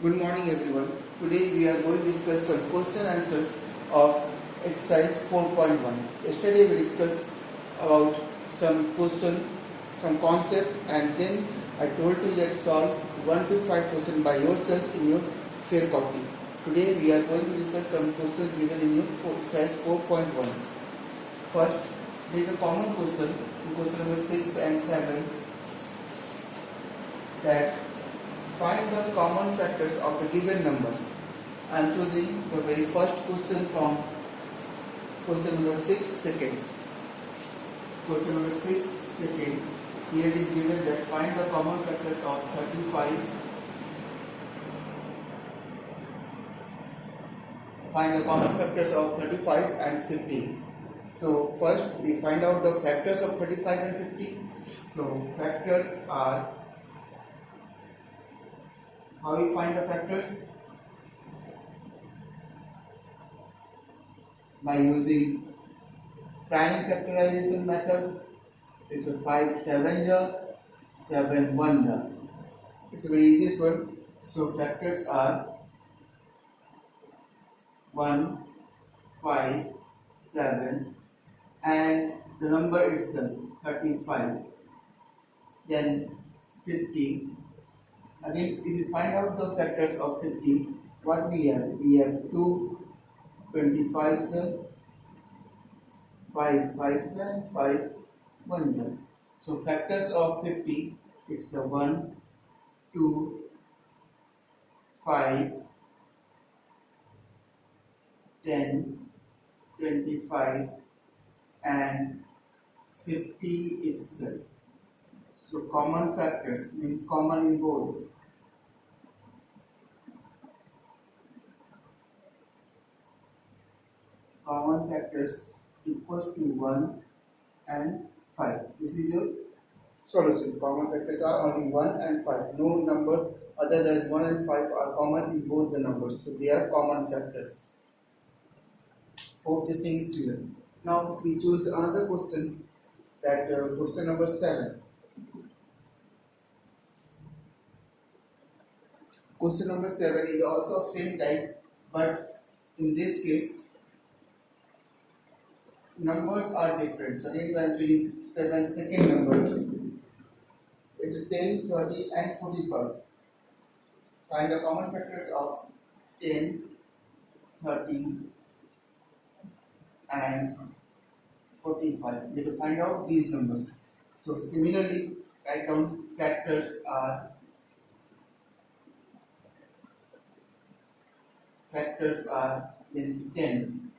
Good morning everyone. Today we are going to discuss some question answers of exercise 4.1. Yesterday we discussed about some question, some concept, and then I told you that solve 1 to 5 questions by yourself in your fair copy. Today we are going to discuss some questions given in your exercise 4.1. First, there is a common question in question number 6 and 7 that find the common factors of the given numbers. I am choosing the very first question from question number 6 second. Question number 6 second. Here it is given that find the common factors of 35. Find the common factors of 35 and 50. So first we find out the factors of 35 and 50. So factors are, how we find the factors? By using prime factorization method. It's a 5 7 here, 7 1 here. It's a very easiest one. So factors are 1, 5, 7 and the number itself 35. Then 50. Again, if we find out the factors of 50, what we have? We have 2 25s, 5 5s, 5 1s. So factors of 50, it's a 1, 2, 5, 10, 25 and 50 itself. So common factors means common in both. Common factors equals to 1 and 5. This is your solution. Common factors are only 1 and 5. No number other than 1 and 5 are common in both the numbers. So they are common factors. Hope this thing is clear. Now we choose another question, that question number 7. Question number 7 is also of same type, but in this case numbers are different. So here I am choosing 7 second number. It's 10, 30 and 45. Find the common factors of 10, 30 and 45. We have to find out these numbers. So similarly, write down factors are then 10,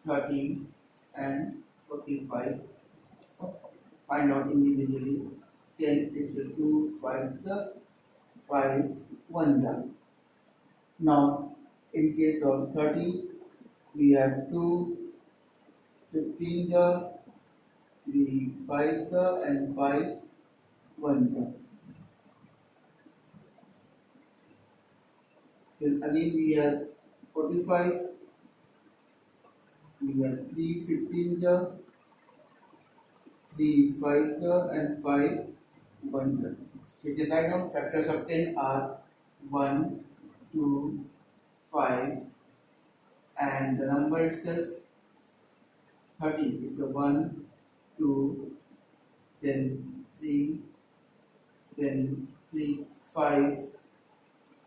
30 and 45. Find out individually. 10 is a 2, 5 is a 5, 1. Now in case of 30, we have 2, 15 the 5 and 5, 1. Then again we have 45, we have 3 15 3 5 and 5 1. So you can write down factors of 10 are 1, 2, 5 and the number itself 30. It's a 1, 2, then 3, then 3, 5,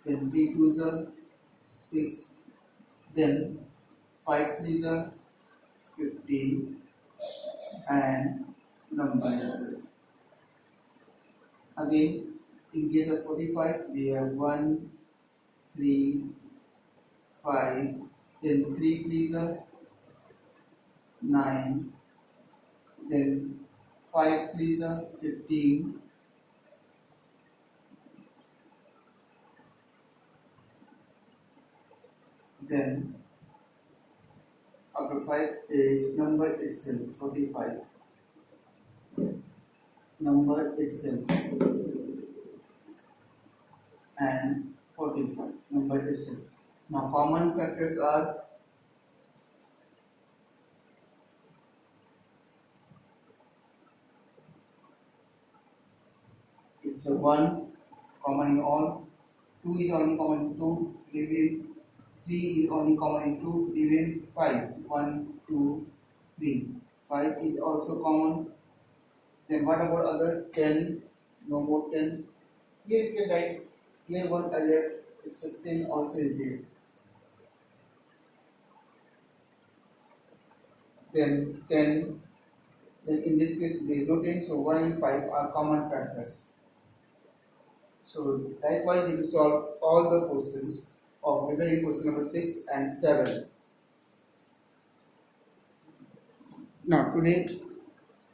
then 3 2s are 6, then 5 3s are 15 and number itself. Again, in case of 45, we have 1, 3, 5, then 3 3s are 9, then 5 3s are 15, then after 5 is number itself 45. Number itself and 45. Number itself. Now common factors are it's a 1 common in all, 2 is only common in 2, leave in 3 is only common in 2, leave in 5. 1, 2, 3. 5 is also common. Then what about other 10? No more 10. Here you can write, here one I left, it's a 10 also is there. Then 10, then in this case there is no 10, so 1 and 5 are common factors. So likewise you will solve all the questions of given in question number 6 and 7. Now today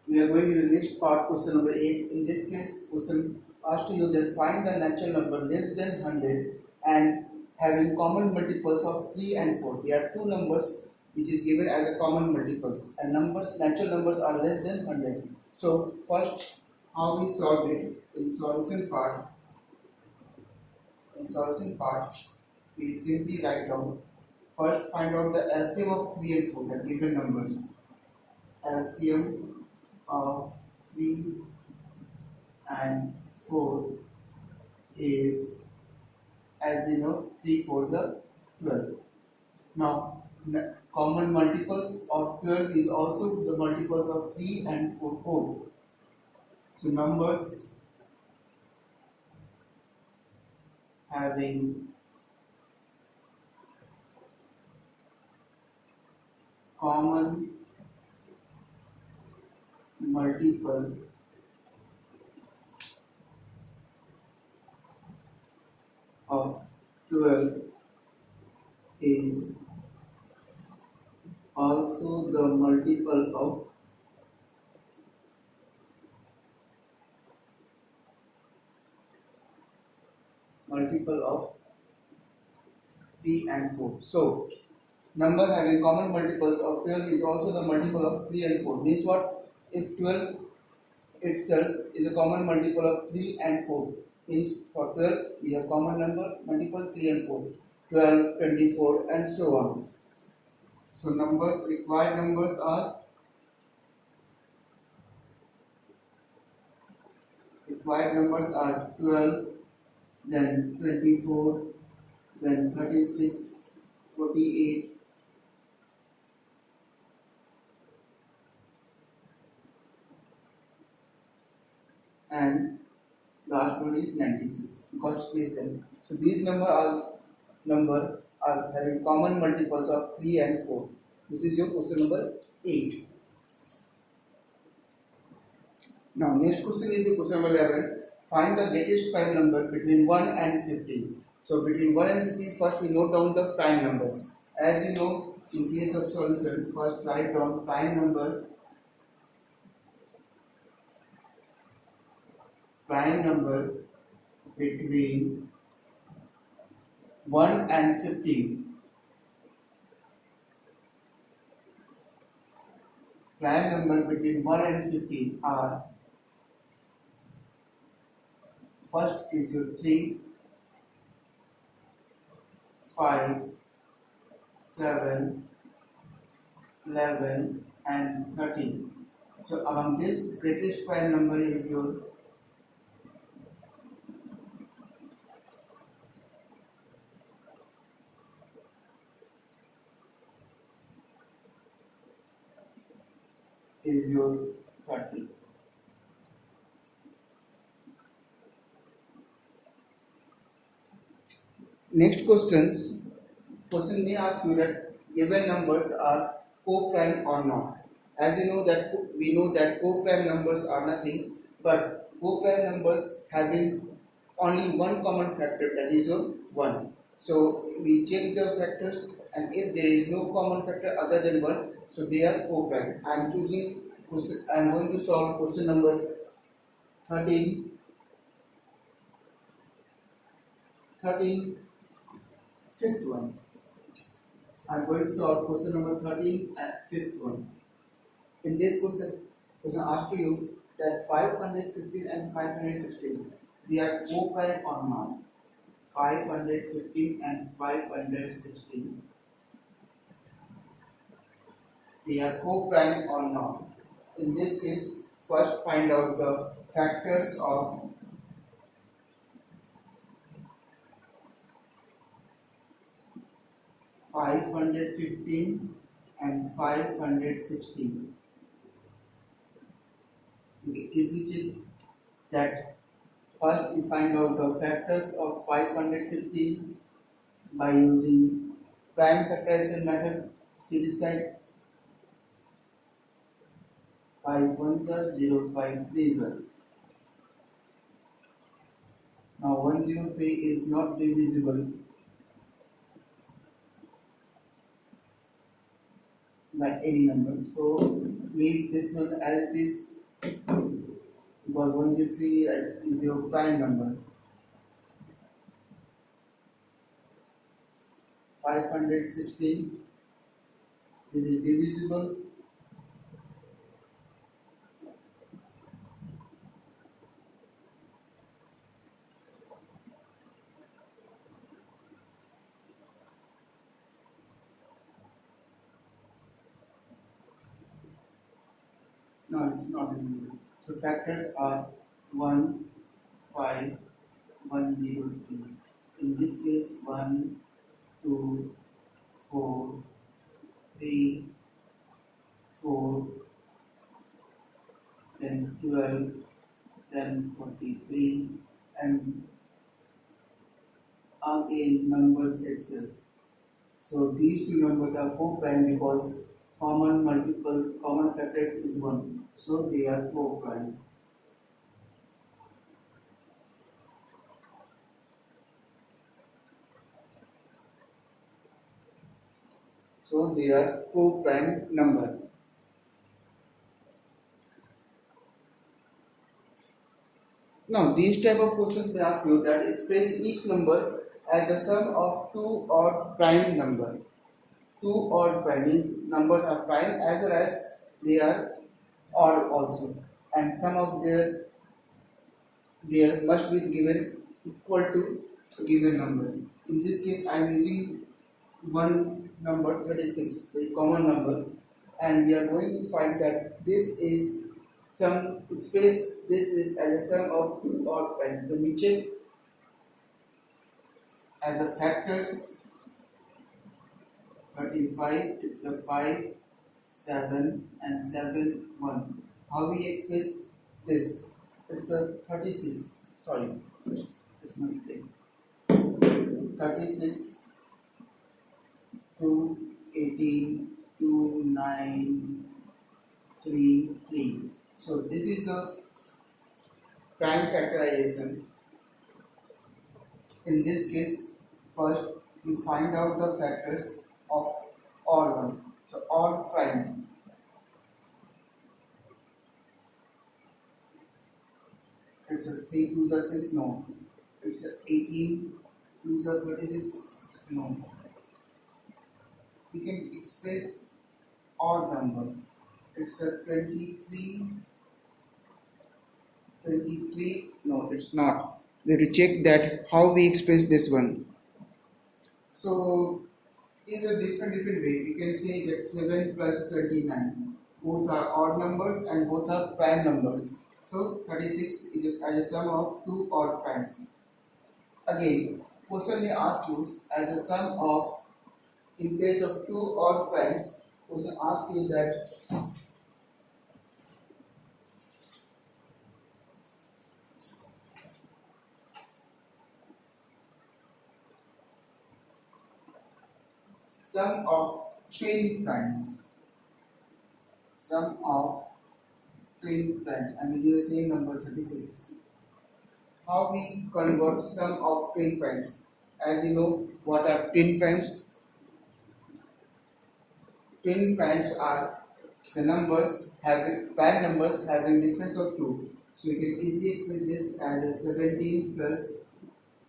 we are going to the next part, question number 8. In this case, question asked you that find the natural number less than 100 and having common multiples of 3 and 4. There are two numbers which is given as a common multiples, and natural numbers are less than 100. So first, how we solve it in solution part. In solution part, we simply write down. First, find out the LCM of 3 and 4, the given numbers. LCM of 3 and 4 is, as we know, 3 4s are 12. Now common multiples of 12 is also the multiples of 3 and 4 whole. So numbers having common multiple of 12 is also the multiple of 3 and 4. So number having common multiples of 12 is also the multiple of 3 and 4. Means what? If 12 itself is a common multiple of 3 and 4, means for 12 we have common number multiple 3 and 4, 12, 24 and so on. So required numbers are 12, then 24, then 36, 48, and last one is 96, because space them. So these number are having common multiples of 3 and 4. This is your question number 8. Now next question is question number 11. Find the greatest prime number between 1 and 15. So between 1 and 15, first we note down the prime numbers. As you know, in case of solution, first write down prime number between 1 and 15. Prime number between 1 and 15 are, first is your 3, 5, 7, 11 and 13. So among this, greatest prime number is your 30. Next question may ask you that given numbers are coprime or not. As you know that we know that coprime numbers are nothing but coprime numbers having only one common factor, that is your 1. So we check the factors, and if there is no common factor other than 1, so they are coprime. I am going to solve question number 13, fifth one. I am going to solve question number 13 and fifth one. In this question asked you that 515 and 516, they are coprime or not. 515 and 516, they are coprime or not. In this case, first find out the factors of 515 and 516. You can easily check that. First, we find out the factors of 515 by using prime factorization method. See this side, 5 1 0 5 3 0. Now 103 is not divisible by any number, so leave this one as it is, because 103 is your prime number. 516, this is divisible. No, it's not divisible. So factors are 1, 5, 1, 0, 3. In this case, 1, 2, 4, 3, 4, then 12, then 43, and again numbers itself. So these two numbers are co-prime because common factors is 1. So they are co-prime. So they are co-prime number. Now these type of questions may ask you that express each number as the sum of two odd prime number. Two odd prime means numbers are prime as well as they are odd also, and sum of there must be given equal to a given number. In this case, I am using one number 36, very common number, and we are going to find that this is sum. Express this is as a sum of two odd prime. So we check as a factors. 35, it's a 5, 7 and 7, 1. How we express this? It's a 36, sorry, it's my mistake. 36 to 18 to 9, 3, 3. So this is the prime factorization. In this case, first we find out the factors of odd one. So odd prime. It's a 3 2 the 6, no. It's a 18 2 the 36, no. We can express odd number. It's a 23 23, no, it's not. We have to check that how we express this one. So is a different way. We can say that 7 plus 29. Both are odd numbers and both are prime numbers. So 36 is as a sum of two odd primes. Again, question may ask you as a sum of, in case of two odd primes, question asks you that sum of twin primes. Sum of twin primes. I mean, you are saying number 36. How we convert sum of twin primes? As you know, what are twin primes? Twin primes are the numbers having prime numbers having difference of 2. So you can easily express this as a 17 plus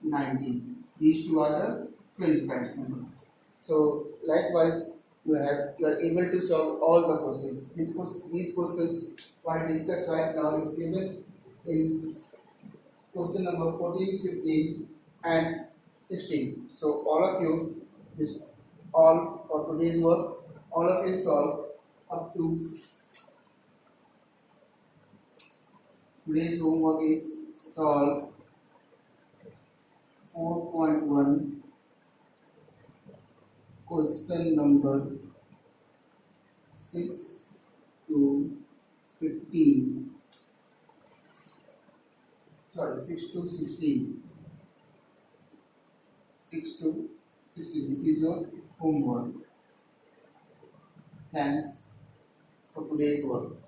19. These two are the twin primes number. So likewise, you are able to solve all the questions. These questions what I discussed right now is given in question number 14, 15 and 16. So all of you, this all for today's work, all of you solve up to today's homework is solve 4.1 question number 6 to 15. Sorry, 6 to 16. 6 to 16. This is your homework. Thanks for today's work.